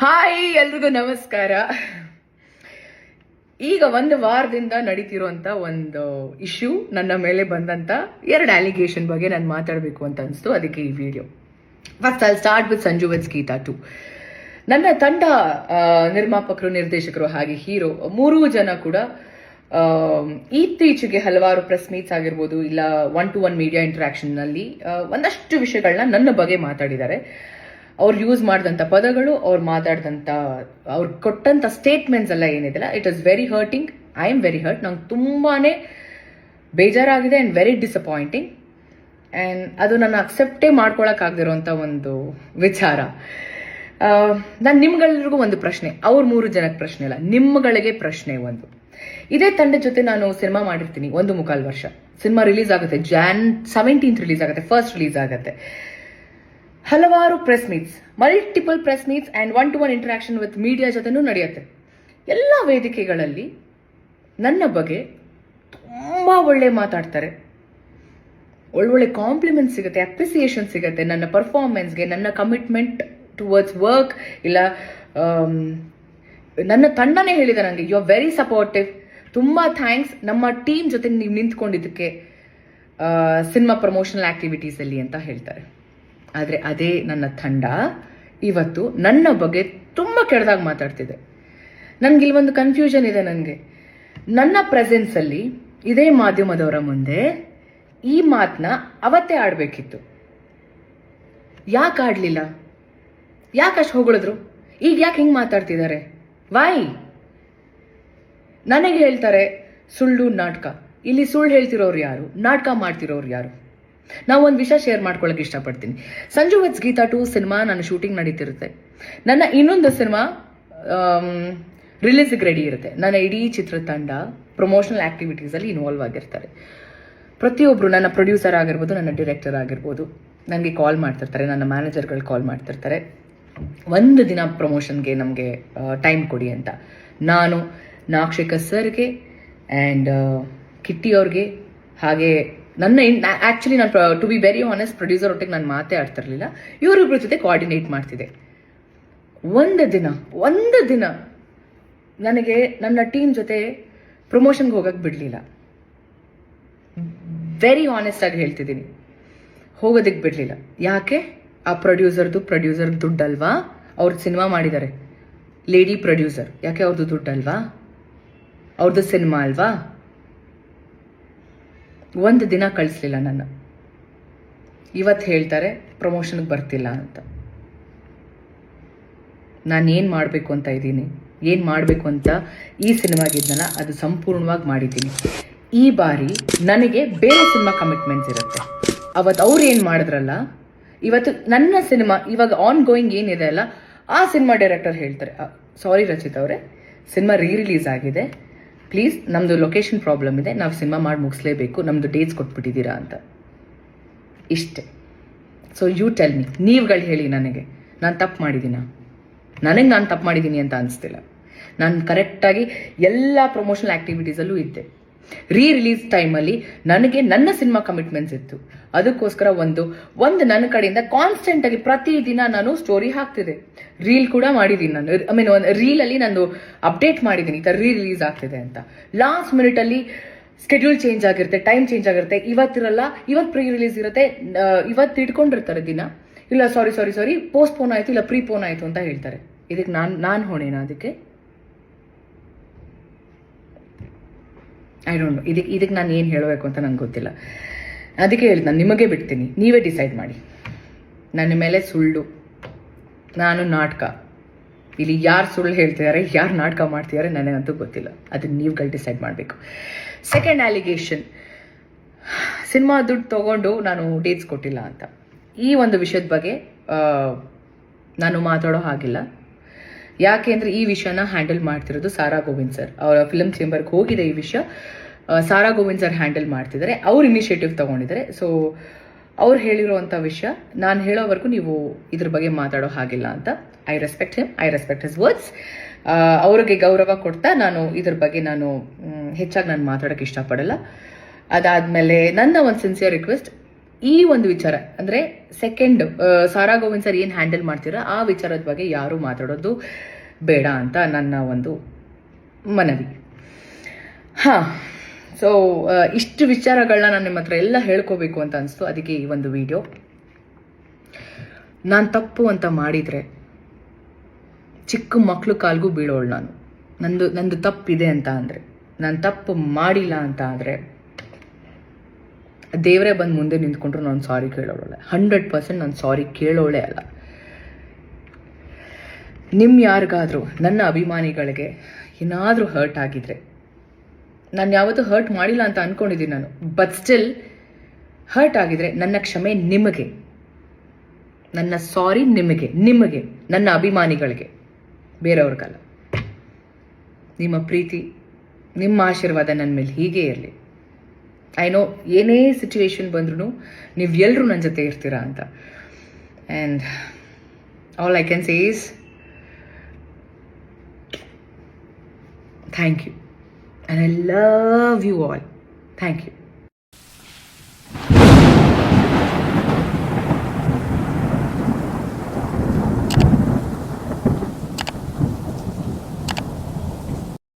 Hi, ಎಲ್ರಿಗೂ ನಮಸ್ಕಾರ. ಈಗ ಒಂದು ವಾರದಿಂದ ನಡೀತಿರುವಂತ ಒಂದು ಇಶ್ಯೂ, ನನ್ನ ಮೇಲೆ ಬಂದಂತ 2 ಅಲಿಗೇಷನ್ ಬಗ್ಗೆ ನಾನು ಮಾತಾಡಬೇಕು ಅಂತ ಅನಿಸ್ತು. ಅದಕ್ಕೆ ಈ video. First I start with Sanju with Geetha 2. ನನ್ನ ತಂಡ ನಿರ್ಮಾಪಕರು, ನಿರ್ದೇಶಕರು ಹಾಗೆ ಹೀರೋ 3 ಜನ ಕೂಡ ಇತ್ತೀಚೆಗೆ ಹಲವಾರು ಪ್ರೆಸ್ ಮೀಟ್ಸ್ ಆಗಿರ್ಬೋದು, ಇಲ್ಲ 1-to-1 ಮೀಡಿಯಾ ಇಂಟ್ರಾಕ್ಷನ್ ನಲ್ಲಿ ಒಂದಷ್ಟು ವಿಷಯಗಳನ್ನ ನನ್ನ ಬಗ್ಗೆ ಮಾತಾಡಿದ್ದಾರೆ. ಅವ್ರು ಯೂಸ್ ಮಾಡಿದಂಥ ಪದಗಳು, ಅವ್ರು ಕೊಟ್ಟಂಥ ಸ್ಟೇಟ್ಮೆಂಟ್ಸ್ ಎಲ್ಲ ಏನಿದೆಲ್ಲ, it is very hurting. I am very hurt. ನಂಗೆ ತುಂಬಾನೇ ಬೇಜಾರಾಗಿದೆ ಆ್ಯಂಡ್ ವೆರಿ ಡಿಸಪಾಯಿಂಟಿಂಗ್. ಆ್ಯಂಡ್ ಅದು ನಾನು ಅಕ್ಸೆಪ್ಟೇ ಮಾಡ್ಕೊಳಕ್ಕಾಗದಿರೋಂಥ ಒಂದು ವಿಚಾರ. ನಾನು ನಿಮ್ಗೆಲ್ರಿಗೂ ಒಂದು ಪ್ರಶ್ನೆ, ಅವ್ರ 3 ಜನಕ್ಕೆ ಪ್ರಶ್ನೆ ಇಲ್ಲ, ನಿಮ್ಗಳಿಗೆ ಪ್ರಶ್ನೆ ಒಂದು. ಇದೇ ತಂಡದ ಜೊತೆ ನಾನು ಸಿನಿಮಾ ಮಾಡಿರ್ತೀನಿ 1.25 ವರ್ಷ. ಸಿನಿಮಾ ರಿಲೀಸ್ ಆಗುತ್ತೆ Jan 17th ರಿಲೀಸ್ ಆಗುತ್ತೆ, ಫಸ್ಟ್ ರಿಲೀಸ್ ಆಗುತ್ತೆ. ಹಲವಾರು press meets, multiple press meets and 1-to-1 interaction with media ಜೊತೆನೂ ನಡೆಯುತ್ತೆ. ಎಲ್ಲ ವೇದಿಕೆಗಳಲ್ಲಿ ನನ್ನ ಬಗ್ಗೆ ತುಂಬ ಒಳ್ಳೆ ಮಾತಾಡ್ತಾರೆ, ಒಳ್ಳೊಳ್ಳೆ ಕಾಂಪ್ಲಿಮೆಂಟ್ ಸಿಗುತ್ತೆ, ಅಪ್ರಿಸಿಯೇಷನ್ ಸಿಗುತ್ತೆ ನನ್ನ ಪರ್ಫಾರ್ಮೆನ್ಸ್ಗೆ, ನನ್ನ ಕಮಿಟ್ಮೆಂಟ್ ಟುವರ್ಡ್ಸ್ ವರ್ಕ್. ಇಲ್ಲ ನನ್ನ ತಂಡನೇ ಹೇಳಿದೆ ನನಗೆ, ಯು ಆರ್ ವೆರಿ ಸಪೋರ್ಟಿವ್, ತುಂಬ ಥ್ಯಾಂಕ್ಸ್ ನಮ್ಮ ಟೀಮ್ ಜೊತೆ ನೀವು ನಿಂತ್ಕೊಂಡಿದ್ದಕ್ಕೆ ಸಿನಿಮಾ ಪ್ರಮೋಷನಲ್ ಆಕ್ಟಿವಿಟೀಸಲ್ಲಿ ಅಂತ ಹೇಳ್ತಾರೆ. ಆದರೆ ಅದೇ ನನ್ನ ತಂಡ ಇವತ್ತು ನನ್ನ ಬಗ್ಗೆ ತುಂಬ ಕೆಟ್ಟದಾಗಿ ಮಾತಾಡ್ತಿದೆ. ನನಗಿಲ್ಲಿ ಒಂದು ಕನ್ಫ್ಯೂಷನ್ ಇದೆ. ನನಗೆ ನನ್ನ ಪ್ರೆಸೆನ್ಸಲ್ಲಿ ಇದೇ ಮಾಧ್ಯಮದವರ ಮುಂದೆ ಈ ಮಾತನ್ನ ಅವತ್ತೇ ಆಡಬೇಕಿತ್ತು. ಯಾಕೆ ಆಡಲಿಲ್ಲ? ಯಾಕೆ ಅಷ್ಟು ಹೊಗಳಿದ್ರು? ಈಗ ಯಾಕೆ ಹಿಂಗೆ ಮಾತಾಡ್ತಿದ್ದಾರೆ? ವೈ? ನನಗೆ ಹೇಳ್ತಾರೆ ಸುಳ್ಳು ನಾಟಕ. ಇಲ್ಲಿ ಸುಳ್ಳು ಹೇಳ್ತಿರೋರು ಯಾರು? ನಾಟಕ ಮಾಡ್ತಿರೋರು ಯಾರು? ನಾವು ಒಂದು ವಿಷಯ ಶೇರ್ ಮಾಡ್ಕೊಳ್ಳೋಕೆ ಇಷ್ಟಪಡ್ತೀನಿ. ಸಂಜು ವಿತ್ ಗೀತಾ 2 ಸಿನಿಮಾ ನನ್ನ ಶೂಟಿಂಗ್ ನಡೀತಿರುತ್ತೆ. ನನ್ನ ಇನ್ನೊಂದು ಸಿನಿಮಾ ರಿಲೀಸ್ಗೆ ರೆಡಿ ಇರುತ್ತೆ. ನನ್ನ ಇಡೀ ಚಿತ್ರತಂಡ ಪ್ರಮೋಷನಲ್ ಆಕ್ಟಿವಿಟೀಸಲ್ಲಿ ಇನ್ವಾಲ್ವ್ ಆಗಿರ್ತಾರೆ. ಪ್ರತಿಯೊಬ್ಬರು, ನನ್ನ ಪ್ರೊಡ್ಯೂಸರ್ ಆಗಿರ್ಬೋದು, ನನ್ನ ಡೈರೆಕ್ಟರ್ ಆಗಿರ್ಬೋದು, ನನಗೆ ಕಾಲ್ ಮಾಡ್ತಿರ್ತಾರೆ, ನನ್ನ ಮ್ಯಾನೇಜರ್ಗಳು ಕಾಲ್ ಮಾಡ್ತಿರ್ತಾರೆ, ಒಂದು ದಿನ ಪ್ರಮೋಷನ್ಗೆ ನಮಗೆ ಟೈಮ್ ಕೊಡಿ ಅಂತ. ನಾನು ನಾಕ್ಷಿಕ ಸರ್ಗೆ ಆ್ಯಂಡ್ ಕಿಟ್ಟಿ ಅವ್ರಿಗೆ, ಹಾಗೆ ನನ್ನ ಆ್ಯಕ್ಚುಲಿ ನಾನು to be very honest producer ಒಟ್ಟಿಗೆ ನಾನು ಮಾತೇ ಆಡ್ತಿರ್ಲಿಲ್ಲ, ಇವರಿಬ್ಬರ ಜೊತೆ ಕೋಆರ್ಡಿನೇಟ್ ಮಾಡ್ತಿದ್ದೆ. ಒಂದು ದಿನ ನನಗೆ ನನ್ನ ಟೀಮ್ ಜೊತೆ ಪ್ರಮೋಷನ್ಗೆ ಹೋಗಕ್ಕೆ ಬಿಡಲಿಲ್ಲ. ವೆರಿ ಆನೆಸ್ಟ್ ಆಗಿ ಹೇಳ್ತಿದ್ದೀನಿ, ಹೋಗೋದಕ್ಕೆ ಬಿಡಲಿಲ್ಲ. ಯಾಕೆ? ಆ ಪ್ರೊಡ್ಯೂಸರ್ ದುಡ್ಡಲ್ವಾ? ಅವ್ರದ್ದು ಸಿನಿಮಾ ಮಾಡಿದ್ದಾರೆ, ಲೇಡಿ ಪ್ರೊಡ್ಯೂಸರ್. ಯಾಕೆ? ಅವ್ರದ್ದು ದುಡ್ಡಲ್ವಾ? ಅವ್ರದ್ದು ಸಿನಿಮಾ ಅಲ್ವಾ? ಒಂದು ದಿನ ಕಳಿಸ್ಲಿಲ್ಲ ನನ್ನ. ಇವತ್ತು ಹೇಳ್ತಾರೆ ಪ್ರಮೋಷನ್ಗೆ ಬರ್ತಿಲ್ಲ ಅಂತ. ನಾನು ಏನು ಮಾಡಬೇಕು ಅಂತ ಇದ್ದೀನಿ, ಏನು ಮಾಡಬೇಕು ಅಂತ ಈ ಸಿನಿಮಾಗಿದ್ದನಲ್ಲ ಅದು ಸಂಪೂರ್ಣವಾಗಿ ಮಾಡಿದ್ದೀನಿ. ಈ ಬಾರಿ ನನಗೆ ಬೇರೆ ಸಿನಿಮಾ ಕಮಿಟ್ಮೆಂಟ್ಸ್ ಇರುತ್ತೆ. ಅವತ್ತು ಅವ್ರು ಏನು ಮಾಡಿದ್ರಲ್ಲ, ಇವತ್ತು ನನ್ನ ಸಿನಿಮಾ ಇವಾಗ ಆನ್ ಗೋಯಿಂಗ್ ಏನಿದೆ ಅಲ್ಲ, ಆ ಸಿನಿಮಾ ಡೈರೆಕ್ಟರ್ ಹೇಳ್ತಾರೆ, ಸಾರಿ ರಚಿತ್ ಅವರೇ, ಸಿನಿಮಾ ರಿಲೀಸ್ ಆಗಿದೆ, ಪ್ಲೀಸ್ ನಮ್ಮದು ಲೊಕೇಶನ್ ಪ್ರಾಬ್ಲಮ್ ಇದೆ, ನಾವು ಸಿನಿಮಾ ಮಾಡಿ ಮುಗಿಸ್ಲೇಬೇಕು, ನಮ್ಮದು ಡೇಟ್ಸ್ ಕೊಟ್ಬಿಟ್ಟಿದ್ದೀರಾ ಅಂತ. ಇಷ್ಟೇ. ಸೊ ಯು ಟೆಲ್ ಮಿ, ನೀವುಗಳು ಹೇಳಿ ನನಗೆ, ನಾನು ತಪ್ಪು ಮಾಡಿದ್ದೀನ? ನನಗೆ ನಾನು ತಪ್ಪು ಮಾಡಿದ್ದೀನಿ ಅಂತ ಅನಿಸ್ತಿಲ್ಲ. ನಾನು ಕರೆಕ್ಟಾಗಿ ಎಲ್ಲ ಪ್ರಮೋಷನಲ್ ಆ್ಯಕ್ಟಿವಿಟೀಸಲ್ಲೂ ಇದ್ದೆ. ರಿಲೀಸ್ ಟೈಮಲ್ಲಿ ನನಗೆ ನನ್ನ ಸಿನಿಮಾ ಕಮಿಟ್ಮೆಂಟ್ಸ್ ಇತ್ತು. ಅದಕ್ಕೋಸ್ಕರ ಒಂದು ನನ್ನ ಕಡೆಯಿಂದ ಕಾನ್ಸ್ಟೆಂಟ್ ಆಗಿ ಪ್ರತಿದಿನ ನಾನು ಸ್ಟೋರಿ ಹಾಕ್ತಿದ್ದೆ, ರೀಲ್ ಕೂಡ ಮಾಡಿದ್ದೀನಿ. ನಾನು ಒಂದು ರೀಲಲ್ಲಿ ನಾನು ಅಪ್ಡೇಟ್ ಮಾಡಿದ್ದೀನಿ, ಈ ಥರ ರಿಲೀಸ್ ಆಗ್ತಿದೆ ಅಂತ. ಲಾಸ್ಟ್ ಮಿನಿಟಲ್ಲಿ ಸ್ಕೆಡ್ಯೂಲ್ ಚೇಂಜ್ ಆಗಿರುತ್ತೆ, ಟೈಮ್ ಚೇಂಜ್ ಆಗಿರುತ್ತೆ, ಇವತ್ತಿರಲ್ಲ, ಇವತ್ತು ಪ್ರೀ ರಿಲೀಸ್ ಇರುತ್ತೆ, ಇವತ್ತು ಇಟ್ಕೊಂಡಿರ್ತಾರೆ ದಿನ, ಇಲ್ಲ ಸಾರಿ ಪೋಸ್ಟ್ಪೋನ್ ಆಯಿತು, ಇಲ್ಲ ಪ್ರೀಪೋನ್ ಆಯಿತು ಅಂತ ಹೇಳ್ತಾರೆ. ಇದಕ್ಕೆ ನಾನು ಹೊಣೆನಾ? ಅದಕ್ಕೆ ಐ ಡೋಂಟ್ ನೋ. ಇದಕ್ಕೆ ನಾನು ಏನು ಹೇಳಬೇಕು ಅಂತ ನಂಗೆ ಗೊತ್ತಿಲ್ಲ. ಅದಕ್ಕೆ ಹೇಳಿದ್, ನಾನು ನಿಮಗೆ ಬಿಡ್ತೀನಿ, ನೀವೇ ಡಿಸೈಡ್ ಮಾಡಿ. ನನ್ನ ಮೇಲೆ ಸುಳ್ಳು, ನಾನು ನಾಟಕ. ಇಲ್ಲಿ ಯಾರು ಸುಳ್ಳು ಹೇಳ್ತಿದ್ದಾರೆ, ಯಾರು ನಾಟಕ ಮಾಡ್ತಿದ್ದಾರೆ ನನಗಂತೂ ಗೊತ್ತಿಲ್ಲ. ಅದನ್ನು ನೀವುಗಳು ಡಿಸೈಡ್ ಮಾಡಬೇಕು. ಸೆಕೆಂಡ್ ಅಲಿಗೇಷನ್, ಸಿನಿಮಾ ದುಡ್ಡು ತೊಗೊಂಡು ನಾನು ಡೇಟ್ಸ್ ಕೊಟ್ಟಿಲ್ಲ ಅಂತ. ಈ ಒಂದು ವಿಷಯದ ಬಗ್ಗೆ ನಾನು ಮಾತಾಡೋ ಹಾಗಿಲ್ಲ. ಯಾಕೆ ಅಂದರೆ ಈ ವಿಷಯನ ಹ್ಯಾಂಡಲ್ ಮಾಡ್ತಿರೋದು ಸಾರಾ ಗೋವಿಂದ್ ಸರ್. ಅವರ ಫಿಲ್ಮ್ ಚೇಂಬರ್ಗೆ ಹೋಗಿದೆ ಈ ವಿಷಯ, ಸಾರಾ ಗೋವಿಂದ್ ಸರ್ ಹ್ಯಾಂಡಲ್ ಮಾಡ್ತಿದ್ದಾರೆ, ಅವ್ರು ಇನಿಷಿಯೇಟಿವ್ ತೊಗೊಂಡಿದ್ದಾರೆ. ಸೊ ಅವ್ರು ಹೇಳಿರೋವಂಥ ವಿಷಯ ನಾನು ಹೇಳೋವರೆಗೂ ನೀವು ಇದ್ರ ಬಗ್ಗೆ ಮಾತಾಡೋ ಹಾಗಿಲ್ಲ ಅಂತ. I respect him, I respect his words. ಅವ್ರಿಗೆ ಗೌರವ ಕೊಡ್ತಾ ನಾನು ಇದ್ರ ಬಗ್ಗೆ ಹೆಚ್ಚಾಗಿ ನಾನು ಮಾತಾಡೋಕ್ಕೆ ಇಷ್ಟಪಡಲ್ಲ. ಅದಾದಮೇಲೆ ನನ್ನ ಒಂದು ಸಿನ್ಸಿಯರ್ ರಿಕ್ವೆಸ್ಟ್, ಈ ಒಂದು ವಿಚಾರ ಅಂದರೆ ಸೆಕೆಂಡ್ ಸಾರಾ ಗೋವಿಂದ್ ಸರ್ ಏನು ಹ್ಯಾಂಡಲ್ ಮಾಡ್ತೀರಾ ಆ ವಿಚಾರದ ಬಗ್ಗೆ ಯಾರೂ ಮಾತಾಡೋದು ಬೇಡ ಅಂತ ನನ್ನ ಒಂದು ಮನವಿ. ಹಾಂ, ಸೊ ಇಷ್ಟು ವಿಚಾರಗಳನ್ನ ನಾನು ನಿಮ್ಮ ಹತ್ರ ಎಲ್ಲ ಹೇಳ್ಕೋಬೇಕು ಅಂತ ಅನಿಸ್ತು. ಅದಕ್ಕೆ ಈ ಒಂದು ವಿಡಿಯೋ. ನಾನು ತಪ್ಪು ಅಂತ ಮಾಡಿದರೆ ಚಿಕ್ಕ ಮಕ್ಕಳು ಕಾಲ್ಗೂ ಬೀಳೋಳು ನಾನು. ನಂದು ತಪ್ಪಿದೆ ಅಂತ ಅಂದರೆ, ನಾನು ತಪ್ಪು ಮಾಡಿಲ್ಲ ಅಂತ ಆದರೆ ದೇವರೇ ಬಂದು ಮುಂದೆ ನಿಂತ್ಕೊಂಡ್ರು ನಾನು ಸಾರಿ ಕೇಳೋಳೆ. 100% ನಾನು ಸಾರಿ ಕೇಳೋಳೆ ಅಲ್ಲ. ಯಾರಿಗಾದರೂ ನನ್ನ ಅಭಿಮಾನಿಗಳಿಗೆ ಏನಾದರೂ ಹರ್ಟ್ ಆಗಿದ್ರೆ, ನಾನು ಯಾವತ್ತೂ ಹರ್ಟ್ ಮಾಡಿಲ್ಲ ಅಂತ ಅಂದ್ಕೊಂಡಿದ್ದೀನಿ ನಾನು, ಬಟ್ ಸ್ಟಿಲ್ ಹರ್ಟ್ ಆಗಿದ್ರೆ ನನ್ನ ಕ್ಷಮೆ ನಿಮಗೆ, ನನ್ನ ಸಾರಿ ನಿಮಗೆ ನನ್ನ ಅಭಿಮಾನಿಗಳಿಗೆ, ಬೇರೆಯವ್ರಿಗಲ್ಲ. ನಿಮ್ಮ ಪ್ರೀತಿ, ನಿಮ್ಮ ಆಶೀರ್ವಾದ ನನ್ನ ಮೇಲೆ ಹೀಗೆ ಇರಲಿ. ಐ ನೋ ಏನೇ ಸಿಚುವೇಶನ್ ಬಂದ್ರೂ ನೀವು ಎಲ್ಲರೂ ನನ್ನ ಜೊತೆ ಇರ್ತೀರಾ ಅಂತ. And all I can say is thank you. And I love you all. Thank you.